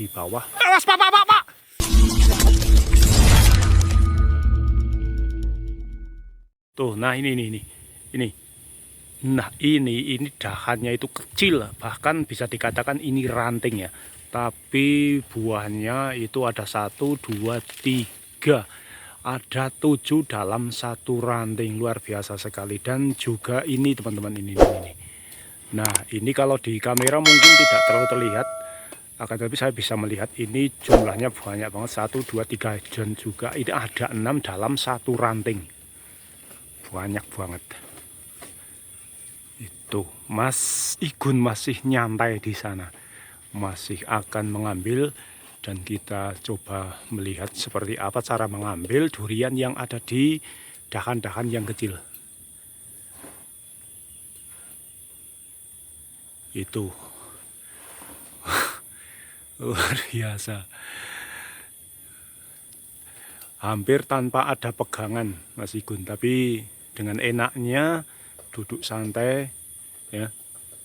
di bawah. Awas Pak. Tuh, nah ini. Nah ini dahannya itu kecil, bahkan bisa dikatakan ini ranting ya. Tapi buahnya itu ada 1, 2, 3. Ada 7 dalam satu ranting, luar biasa sekali. Dan juga ini teman-teman, ini. Nah ini kalau di kamera mungkin tidak terlalu terlihat, akan tetapi saya bisa melihat ini jumlahnya banyak banget. 1, 2, 3 dan juga ini ada 6 dalam satu ranting. Banyak banget. Itu Mas Igun masih nyantai di sana, masih akan mengambil, dan kita coba melihat seperti apa cara mengambil durian yang ada di dahan-dahan yang kecil. Itu luar biasa. Hampir tanpa ada pegangan Mas Igun, tapi dengan enaknya duduk santai ya.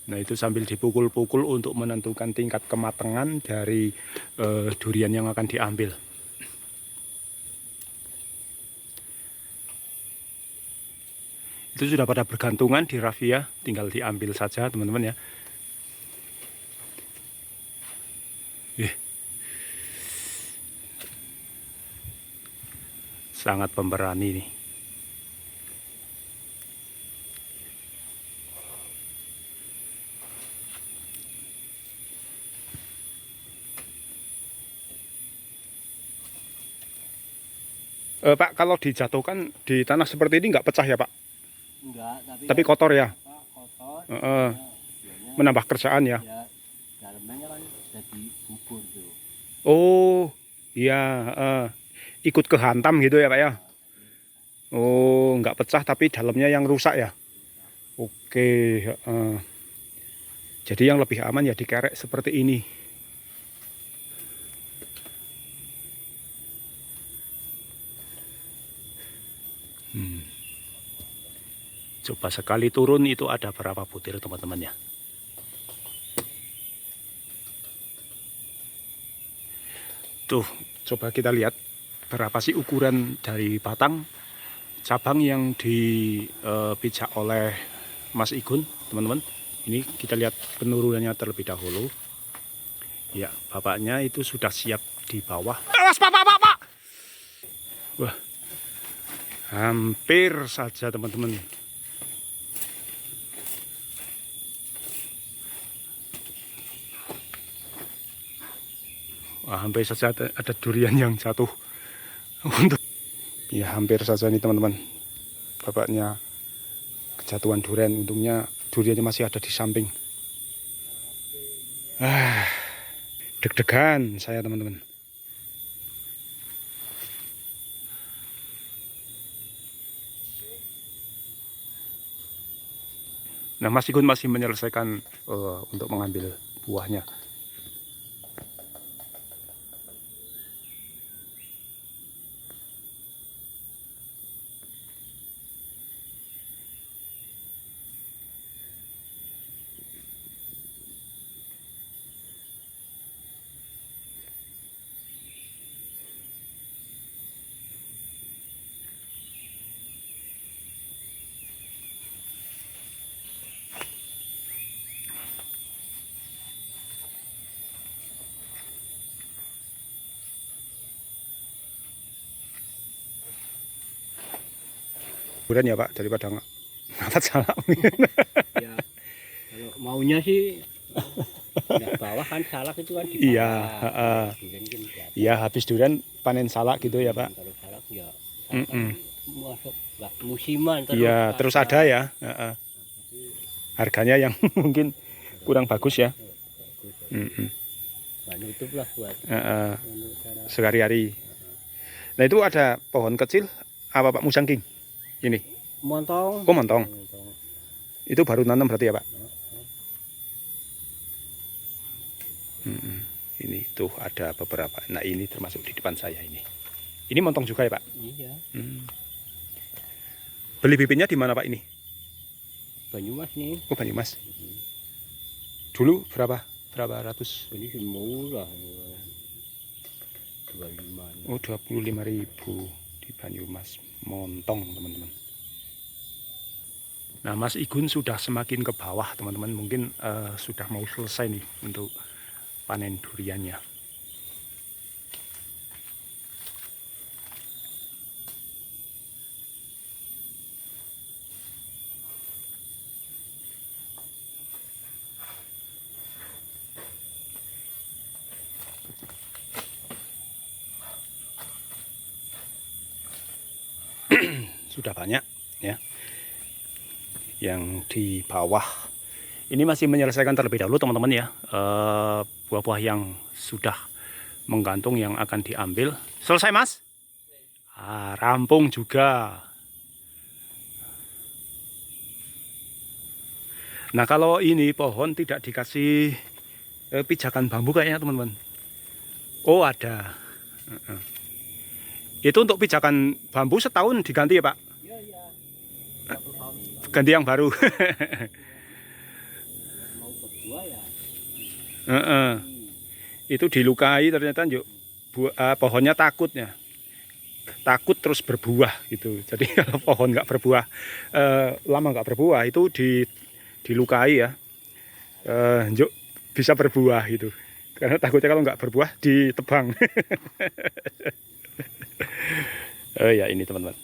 Nah itu sambil dipukul-pukul untuk menentukan tingkat kematangan dari durian yang akan diambil. Itu sudah pada bergantungan di rafia, tinggal diambil saja teman-teman ya. Sangat pemberani nih. Pak, kalau dijatuhkan di tanah seperti ini nggak pecah ya Pak? Enggak, tapi kotor ya? Kotor. Menambah kerjaan ya? Ya, dalamnya kan jadi bubur tuh. Oh, iya. Ikut kehantam gitu ya Pak ya? Oh, nggak pecah tapi dalamnya yang rusak ya? Oke. Jadi yang lebih aman ya dikerek seperti ini. Coba sekali turun itu ada berapa butir teman-teman ya. Tuh, coba kita lihat berapa sih ukuran dari batang cabang yang dipijak oleh Mas Igun, teman-teman. Ini kita lihat penurunannya terlebih dahulu. Ya, bapaknya itu sudah siap di bawah. Awas Pak. Wah, hampir saja teman-teman. Wah, hampir saja ada durian yang jatuh. Untuk ya hampir saja nih teman-teman, bapaknya kejatuhan durian. Untungnya duriannya masih ada di samping. Deg-degan saya teman-teman. Nah Mas Igun masih menyelesaikan untuk mengambil buahnya. Durian ya Pak, daripada ngangkat salah. Ya, kalau maunya sih ya bawah kan salak itu kan di bawah. Iya, Durian kan di atas. iya habis durian panen salak gitu ya Pak. Kalau salak ya masuk nggak musiman terus. Iya, terus ada ya. Harganya yang mungkin kurang bagus ya. Nah, itu lah buat sehari-hari. Nah itu ada pohon kecil apa Pak, musangking? Ini. montong. Oh montong. Itu baru nanam berarti ya Pak? Ini tuh ada beberapa. Nah ini termasuk di depan saya ini. Ini montong juga ya Pak? Iya. Beli bibitnya di mana Pak ini? Banyumas nih. Oh Banyumas. Dulu berapa ratus? Ini murah. 25. Oh, 25.000 di Banyumas montong, teman-teman. Nah, Mas Igun sudah semakin ke bawah, teman-teman. Mungkin sudah mau selesai nih untuk panen duriannya. Sudah banyak ya yang di bawah. Ini masih menyelesaikan terlebih dahulu, teman-teman ya, buah-buah yang sudah menggantung yang akan diambil. Selesai, Mas? Rampung juga. Nah, kalau ini pohon tidak dikasih pijakan bambu kayaknya, teman-teman. Oh, ada. Itu untuk pijakan bambu setahun diganti ya, Pak? Iya. Ganti yang baru. Mau berdua ya. Itu dilukai ternyata, yuk. Pohonnya takutnya. Takut terus berbuah gitu. Jadi kalau pohon nggak berbuah, lama nggak berbuah, itu dilukai ya. Yuk bisa berbuah gitu. Karena takutnya kalau nggak berbuah ditebang. Ya ini teman-teman.